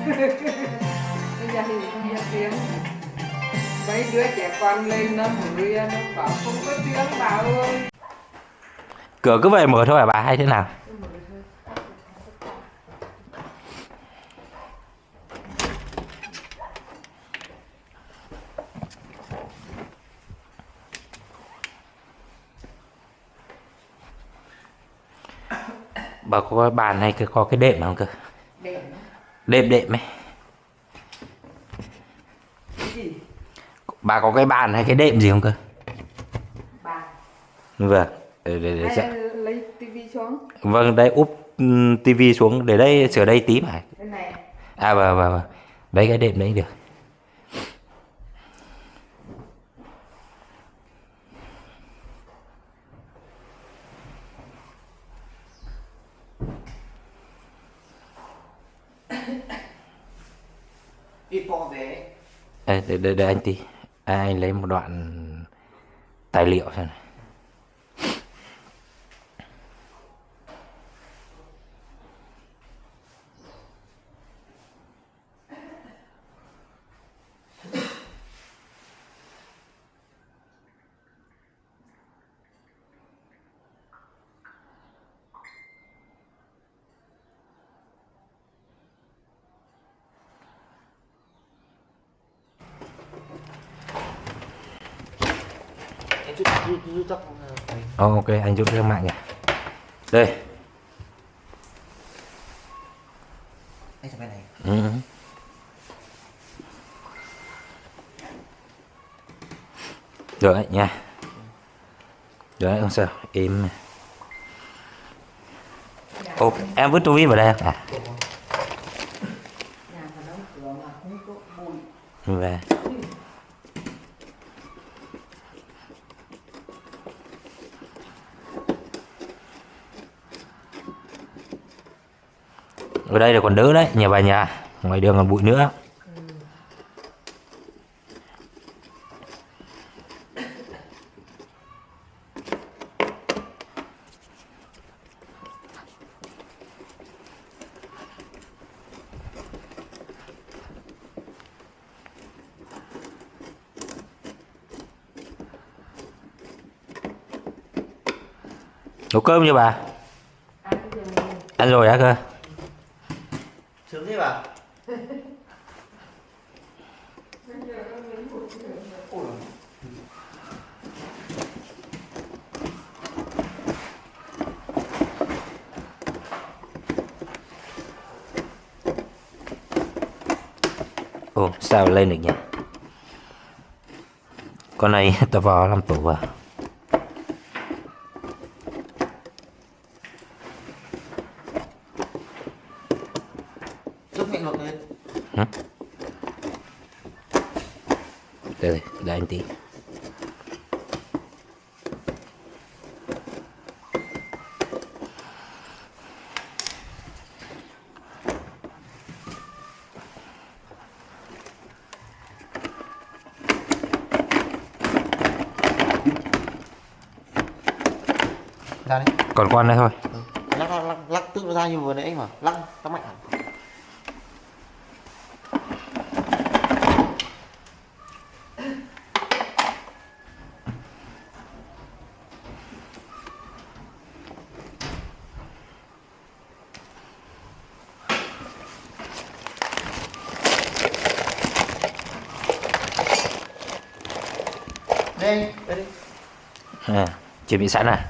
Bây giờ thì không ra tiếng. Mấy đứa trẻ con lên nó mới nó bảo không có tiếng bà ơi. Cửa cứ về mở thôi hả bà hay thế nào? Bà có cái bàn hay có cái đệm không cơ? Đệm. Đệm ấy. Cái gì? Bà có cái bàn hay cái đệm gì không cơ? Bàn. Vâng. Để Hay lấy tivi xuống. Vâng, đây úp tivi xuống để đây sửa đây tí mà. Cái này. À vâng. Đấy cái đệm đấy được. Đi bỏ về. Để anh tí. Anh lấy một đoạn tài liệu xem này. Ok, anh giúp cho mạng nhỉ. Đây. Anh chụp cái này. Ừ. Được đấy nha. Được đấy, không sao. Em. Ô, em vứt túi vào đây à? Nhà mà đóng cửa mà không có bụi. Về. Ở đây là còn đỡ đấy, nhà bà nhà. Ngoài đường còn bụi nữa. Nấu cơm chưa bà? Ăn rồi hả cơ? Sướng thế bà. Ồ, sao lên được nhỉ? Con này tao vào làm tủ à? Giúp mẹ ngược lên. Hả? Để anh tí. Ra đấy. Còn con này thôi. Lắc tự nó ra như vừa nãy mà. Lắc mạnh hẳn. Đây đi. À, chuẩn bị sẵn à?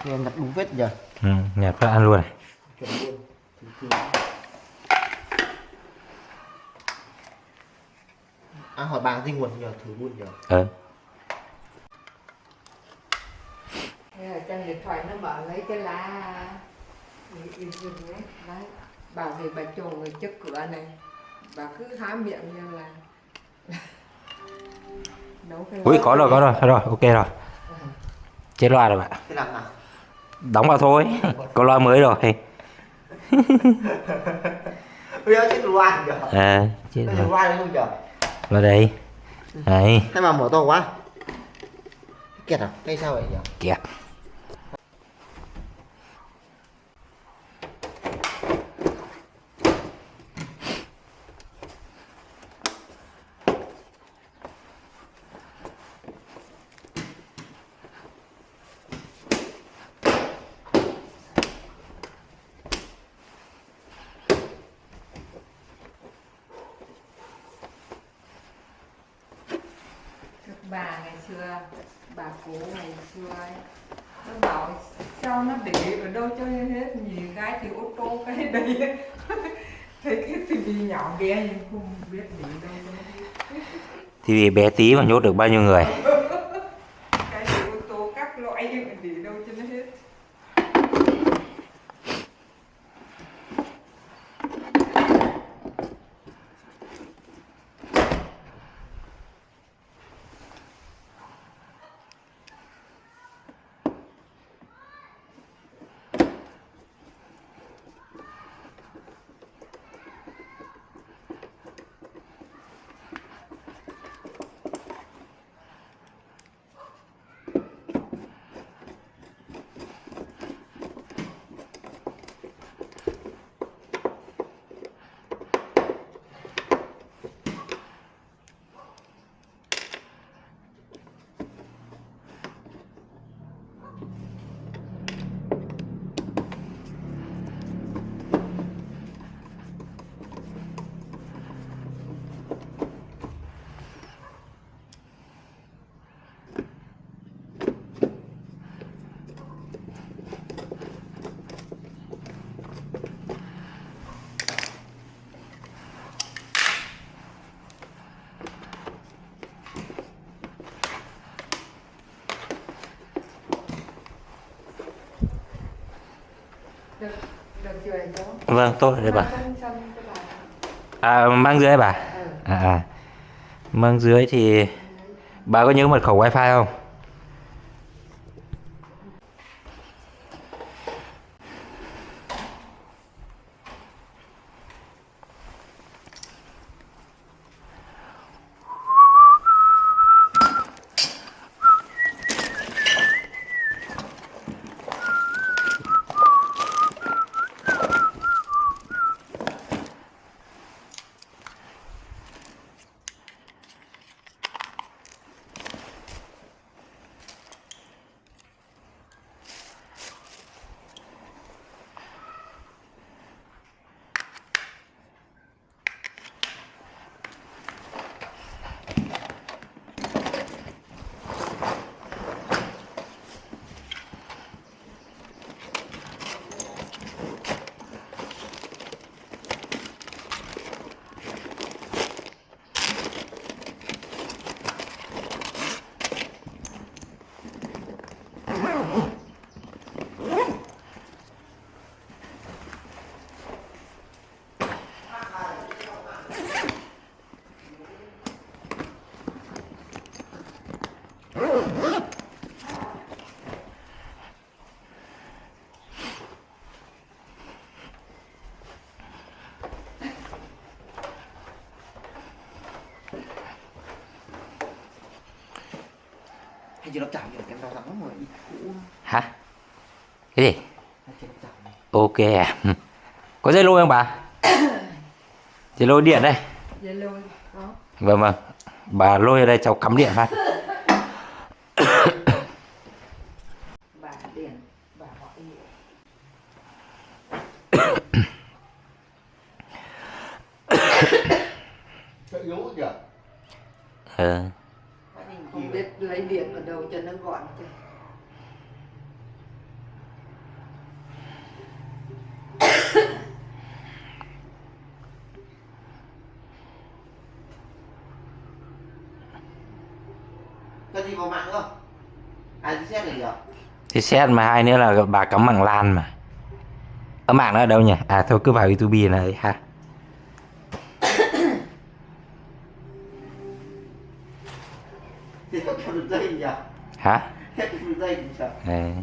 Nghe nhặt đúng vết giờ. Ừ, nhặt phát ăn luôn này. Chuẩn luôn. À hỏi bà gì nguồn nhờ thử luôn nhờ. Thế là trong điện thoại nó bảo lấy cái lá in đấy, đấy. Bảo thì bà chồng người trước cửa này, bà cứ há miệng như là nấu cái Ui lon có rồi, này. có rồi, ok rồi. Chết loa rồi bạn. Thế làm nào? Đóng vào thôi. Có loa mới rồi. Bây giờ chết loa nhờ. Chết Bây giờ rồi. loa đấy không nhờ. Vào đây. Đấy, Thế mà mở to quá. Kẹt à? Hay sao vậy nhỉ? kẹp. Các bà ngày xưa, bà cố ngày xưa ấy, nó bảo sao nó để ở đâu cho hết, nhìn cái thì ô tô cái đây. Thấy cái tivi nhỏ bé nhưng không biết để đâu cho nó hết. Thì bé tí mà nhốt được bao nhiêu người. Cái thì ô tô các loại nhưng mà để đâu cho nó hết. Được, được chưa anh cháu? Vâng, tốt rồi đấy bà. Xong cái bà. Mang dưới bà. Ừ. Mang dưới thì bà có nhớ mật khẩu wifi không? Hay chỉ nó chảo nhiều cái rau rắn rồi đi cũ. Hả? Cái gì? Hay chỉ nó chảo này. Ok à. Có dây lôi không bà? Dây lôi điện đây. Dây lôi có. Vâng vâng. Bà lôi ở đây cháu cắm điện phát. Bà điện, bà gọi điện. Sợ yếu nhỉ? Không biết lấy điện ở đâu cho nó gọn chứ. vào mạng không? À xét này gì ạ? Thì xét mà hai nữa là bà cắm mạng LAN mà. Ở mạng nó ở đâu nhỉ? À thôi cứ vào YouTube này ha. Thì có kéo đường dây gì ạ? Hả? Hết đường dây gì sợ? Đấy.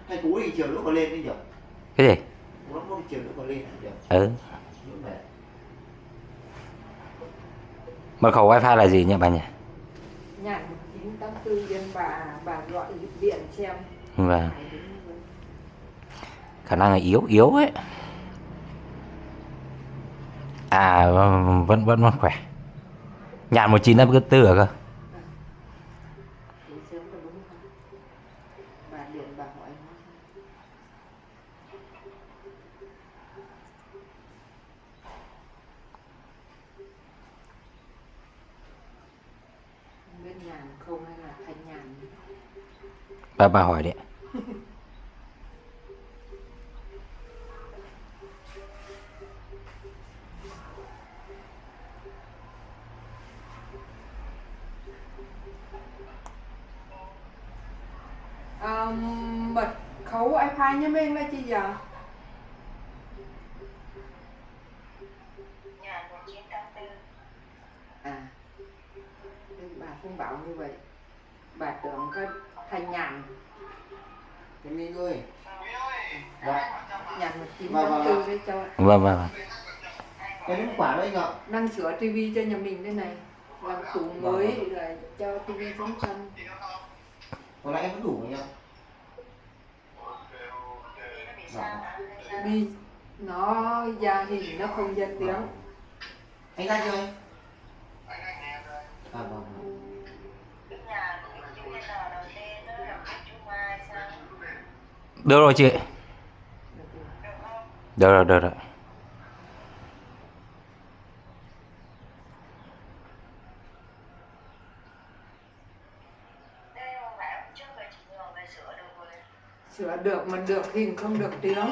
Hay cú thì chiều nữa còn lên đi nhỉ? Cái gì? Nó một chiều nữa còn lên nhỉ? Ừ. Lúc này. Mật khẩu wifi là gì nhỉ bà nhỉ? Nhàn 1984 dân bà gọi điện xem. Vâng. Khả năng là yếu ấy. À vẫn khỏe. Nhàn 1984 à cơ? Để xem có đúng không? Bà điện bà hỏi nó. Không biết nhàn không hay là thành nhàn. Bà hỏi đi. Mật khẩu wifi như mình là chi giờ? À, nên bà không bảo như vậy. Bà tưởng có thành nhàn. Cái Minh ơi. Dạ. Nhàn 1984 đấy cho. Vâng. Cái đúng quả đấy anh ạ. Đang sửa tivi cho nhà mình đây này. Làm tủ mới là cho tivi giống chân. Còn lại em vẫn đủ anh ạ. Vì nó ra hình nó không ra tiếng. Anh ra chưa anh? À vâng. Được rồi chị. Được rồi. Sửa được mà được hình không được tiếng.